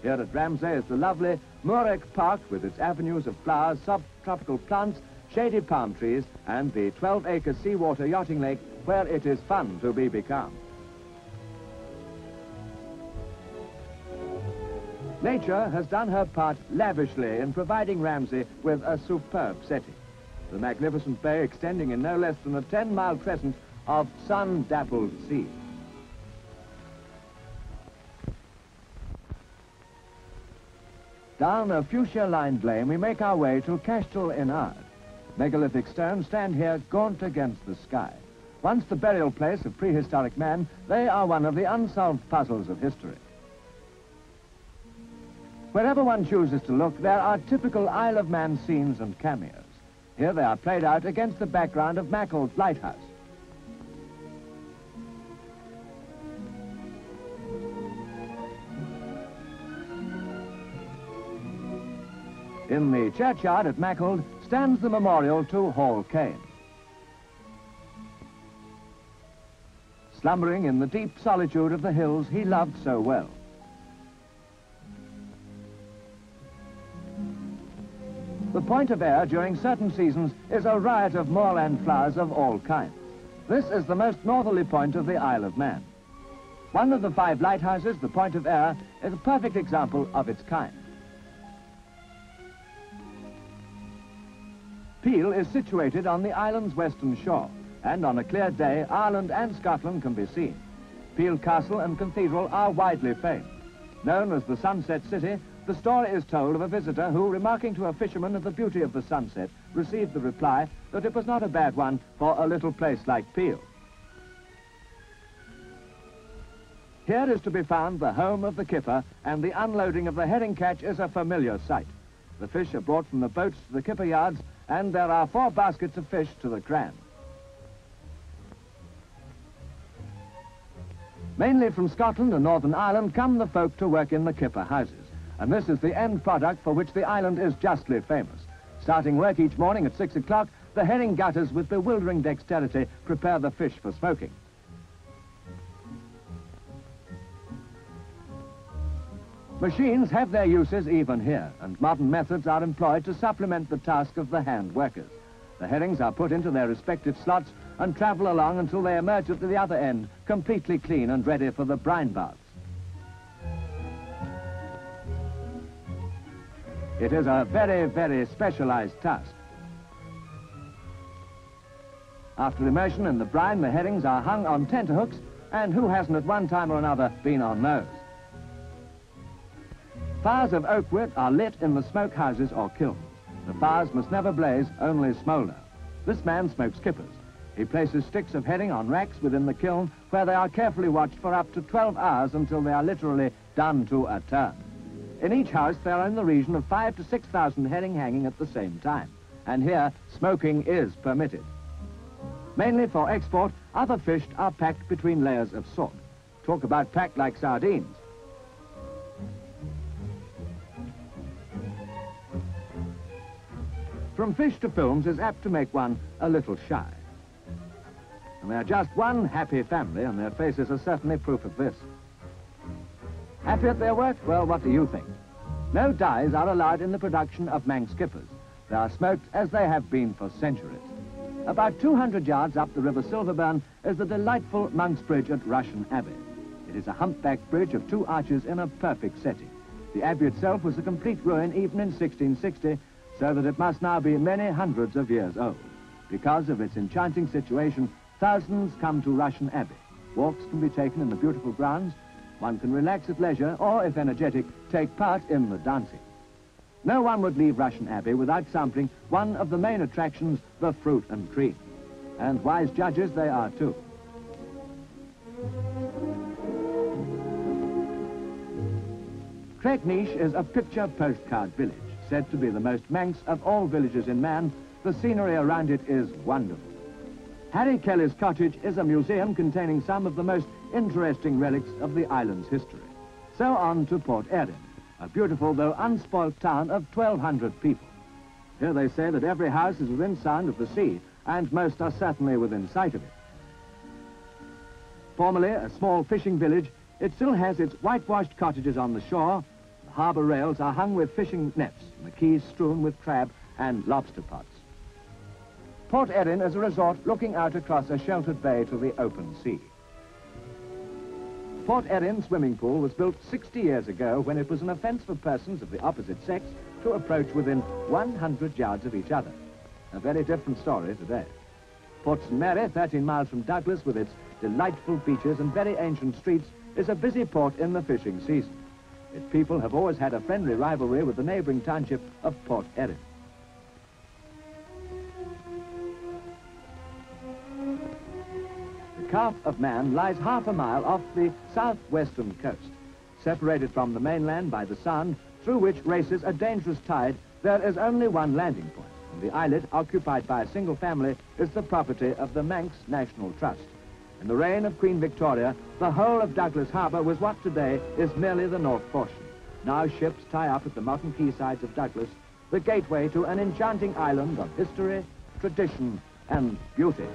Here at Ramsey is the lovely Murex Park with its avenues of flowers, subtropical plants, shady palm trees, and the 12-acre seawater yachting lake where it is fun to be becalmed. Nature has done her part lavishly in providing Ramsey with a superb setting. The magnificent bay extending in no less than a 10-mile crescent of sun-dappled sea. Down a fuchsia-lined lane we make our way to Cashtel in Ard. Megalithic stones stand here gaunt against the sky. Once the burial place of prehistoric man, they are one of the unsolved puzzles of history. Wherever one chooses to look, there are typical Isle of Man scenes and cameos. Here they are played out against the background of Mackle's lighthouse. In the churchyard at Mackle stands the memorial to Hall Caine. Slumbering in the deep solitude of the hills he loved so well. The point of Ayr during certain seasons is a riot of moorland flowers of all kinds. This is the most northerly point of the Isle of Man. One of the 5 lighthouses, the Point of Ayr, is a perfect example of its kind. Peel is situated on the island's western shore, and on a clear day, Ireland and Scotland can be seen. Peel Castle and Cathedral are widely famed. Known as the Sunset City, the story is told of a visitor who, remarking to a fisherman of the beauty of the sunset, received the reply that it was not a bad one for a little place like Peel. Here is to be found the home of the kipper, and the unloading of the herring catch is a familiar sight. The fish are brought from the boats to the kipper yards, and there are 4 baskets of fish to the cran. Mainly from Scotland and Northern Ireland come the folk to work in the kipper houses, and this is the end product for which the island is justly famous. Starting work each morning at 6 o'clock, the herring gutters with bewildering dexterity prepare the fish for smoking. Machines have their uses even here, and modern methods are employed to supplement the task of the hand workers. The herrings are put into their respective slots and travel along until they emerge at the other end, completely clean and ready for the brine baths. It is a very, very specialized task. After immersion in the brine, the herrings are hung on tenterhooks, and who hasn't at one time or another been on those? Fires of oak wood are lit in the smoke houses or kilns. The fires must never blaze, only smoulder. This man smokes kippers. He places sticks of herring on racks within the kiln, where they are carefully watched for up to 12 hours until they are literally done to a turn. In each house there are in the region of 5,000 to 6,000 herring hanging at the same time, and here smoking is permitted. Mainly for export, other fish are packed between layers of salt. Talk about packed like sardines. From fish to films is apt to make one a little shy. And they're just one happy family, and their faces are certainly proof of this. Happy at their work? Well, what do you think? No dyes are allowed in the production of Manx skippers. They are smoked as they have been for centuries. About 200 yards up the River Silverburn is the delightful Monk's Bridge at Rushen Abbey. It is a humpbacked bridge of 2 arches in a perfect setting. The abbey itself was a complete ruin even in 1660, so that it must now be many hundreds of years old. Because of its enchanting situation, thousands come to Rushen Abbey. Walks can be taken in the beautiful grounds. One can relax at leisure, or, if energetic, take part in the dancing. No one would leave Rushen Abbey without sampling one of the main attractions, the fruit and cream. And wise judges they are too. Craignish is a picture postcard village, said to be the most Manx of all villages in Man. The scenery around it is wonderful. Harry Kelly's cottage is a museum containing some of the most interesting relics of the island's history. So on to Port Erin, a beautiful though unspoilt town of 1,200 people. Here they say that every house is within sound of the sea, and most are certainly within sight of it. Formerly a small fishing village, it still has its whitewashed cottages on the shore, the harbour rails are hung with fishing nets and the quays strewn with crab and lobster pots. Port Erin is a resort looking out across a sheltered bay to the open sea. Port Erin swimming pool was built 60 years ago when it was an offence for persons of the opposite sex to approach within 100 yards of each other. A very different story today. Port St Mary, 13 miles from Douglas, with its delightful beaches and very ancient streets, is a busy port in the fishing season. Its people have always had a friendly rivalry with the neighbouring township of Port Erin. The Calf of Man lies half a mile off the southwestern coast. Separated from the mainland by the Sound, through which races a dangerous tide, there is only one landing point, and the islet, occupied by a single family, is the property of the Manx National Trust. In the reign of Queen Victoria, the whole of Douglas Harbour was what today is merely the north portion. Now ships tie up at the modern quaysides of Douglas, the gateway to an enchanting island of history, tradition, and beauty.